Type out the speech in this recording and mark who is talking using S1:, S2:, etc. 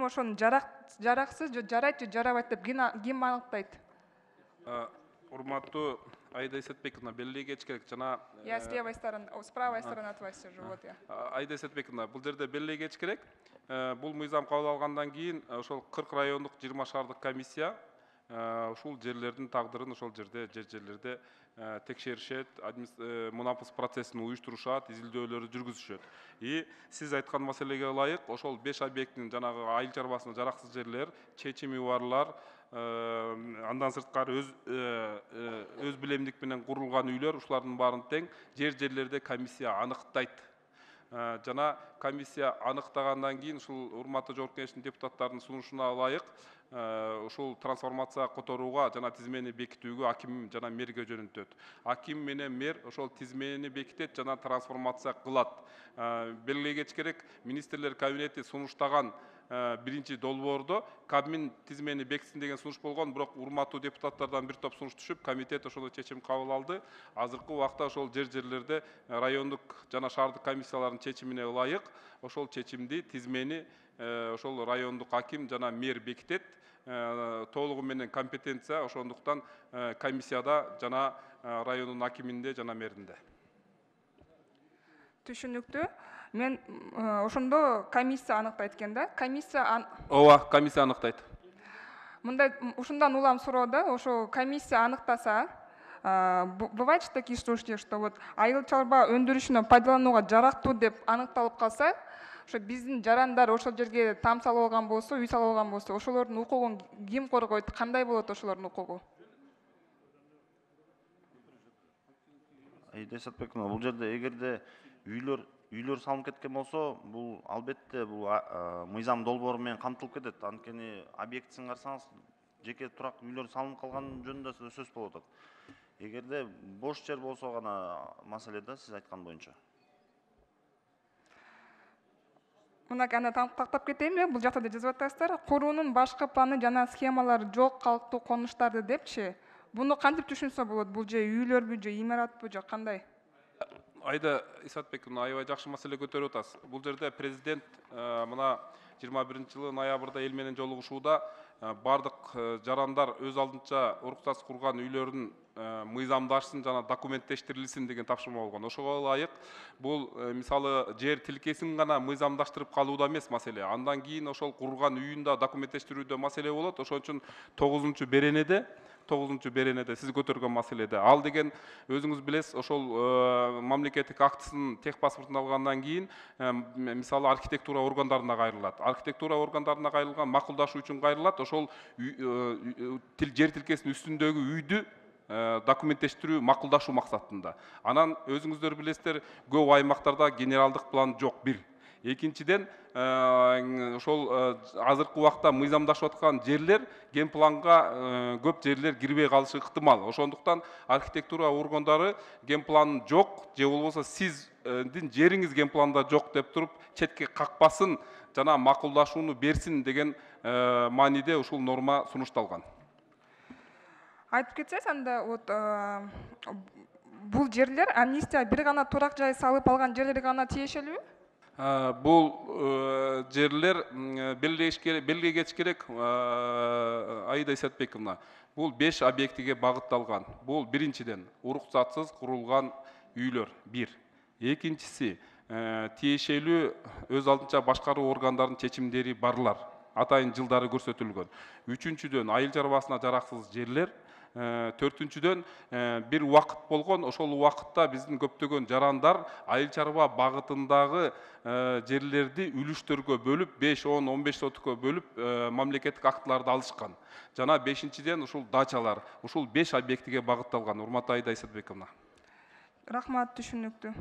S1: ошону жараксыз же жарайт же жарабайт деп ким аныктайт?
S2: Урматтуу Айда Эсетбековна, белгилегеч керек жана
S1: Я с левой стороны, с правой стороны от вас сижу, вот я.
S2: Айда Эсетбековна, бул жерде белгилегеч керек. Бул мыйзам кабыл алгандан кийин ошол 40 райондук 20 шаардык комиссия ушул жерлердин тагдырын ошол жерлерде текшеришет, мунапыс процессин уюштурушат, изилдөөлөрдү жүргүзүшөт. Сиз айткан маселеге ылайык ошол 5 объекттин жанагы айыл чарбасына жараксыз жерлер, чечими барлар, андан сырткары өз билемдик менен курулган үйлөр, ушулардын баарын тең жерлерде комиссия аныктайт. Жана комиссия аныктагандан кийин ушул урматтуу жогорку кеңештин депутаттарынын сунушуна ылайык ушул трансформация которууга жана тизмени бекитүүгө аким жана мэрге жөнөтөт. Аким менен мэр ошол тизмени бекитет жана трансформация кылат. Белгилегеч керек, министрлер кабинети сунуштаган биринчи долбоордо Кабмин тизмени бекитсин деген сунуш болгон, бирок урматтуу депутаттардан бир топ сунуш түшүп, комитет ошондо чечим кабыл алды. Азыркы убакта ошол жерлерде райондук жана шаардык комиссиялардын чечимине ылайык ошол чечимди тизмени ошол райондук аким жана мэр бекитет. Толугу менен компетенция ошондуктан комиссияда жана райондун акиминде жана мэринде.
S1: Түшүнүктүү. Мен ошондо комиссия аныктайт экен да?
S2: Ооба, комиссия аныктайт.
S1: Мындай ушундан улам суроо да, ошо комиссия аныктаса, бывает такие случаи, что вот айыл чарба өндүрүшүнө пайдаланууга жарактуу деп аныкталып калса, ошо биздин жарандар ошол жерге там салып алган болсо, үй салып алган болсо, ошолордун укугун ким коргойт? Кандай болот ошолордун укугу?
S3: Айда Эсетбековна, бул жерде эгерде үйлөр салынып кеткен болсо, бул албетте бул мыйзам долбоору менен камтылып кетет. Анткени объектисин карасаңыз, жеке турак үйлөр салынып калган жөнүндө сөз болуп атат. Эгерде бош жер болсо гана маселе да, сиз айткан боюнча.
S1: Мынак аны тактап кетейинби? Бул жакта да жазып атасыздар. Куруунун башкы планы жана схемалары жок калктуу конуштарды депчи. Буну кантип түшүнсө болот? Бул же үйлөрбү, же имаратпы, же кандай?
S2: Айда Эсетбековна, аябай жакшы маселе көтөрүп атасыз. Бул жерде президент мына 21-жылы ноябрда эл менен жолугушууда бардык жарандар өз алдынча уруксатсыз курган үйлөрүн мыйзамдашсын жана документтештирилсин деген тапшырма болгон. Ошого ылайык бул мисалы жер тилкесин гана мыйзамдаштырып калууда эмес маселе. Андан кийин ошол курган үйүн да документтештирүүдө маселе болот. Ошон үчүн 9-беренеде сиз көтөргөн маселеде. Ал деген өзүңүз билесиз, ошол мамлекеттик актысын тех паспортун алгандан кийин мисалы архитектура органдарына кайрылат. Архитектура органдарына кайрылган макулдашуу үчүн кайрылат. Ошол жер тилкесинин үстүндөгү үйдү документтештирүү, макулдашуу максатында. Анан өзүңүздөр билесиздер, көп аймактарда генералдык план жок, бир. Экинчиден, ошол азыркы убакта мыйзамдашып аткан жерлер генпланга көп жерлер кирбей калышы ыктымал. Ошондуктан архитектура органдары генплан жок, же болбосо сиздин жериңиз генпланда жок деп туруп четке какпасын жана макулдашууну берсин деген мааниде ушул норма сунушталган.
S1: Айтып кетсеңиз, анда вот бул жерлер амнистия бир гана турак жай салып алган жерлерге гана тиешелүүбү?
S2: Бул жерлер белгилегеч керек, Айда Эсетбековна. Бул 5 объектиге багытталган. Бул биринчиден уруксатсыз курулган үйлөр, бир. Экинчиси тиешелүү өз алдынча башкаруу органдарынын чечимдери барлар. Атайын жылдары көрсөтүлгөн. Үчүнчүдөн айыл чарбасына жараксыз жерлер. Төртүнчүдөн бир убакыт болгон, ошол убакытта биздин көптөгөн жарандар айыл чарба багытындагы жерлерди үлүштөргө бөлүп, 5-10-15 сотукка бөлүп мамлекеттик актыларды алышкан. Жана бешинчиден ушул дачалар, ушул 5 объектиге багытталган. Урматтуу Айда Эсетбековна.
S1: Рахмат, түшүнүктүү.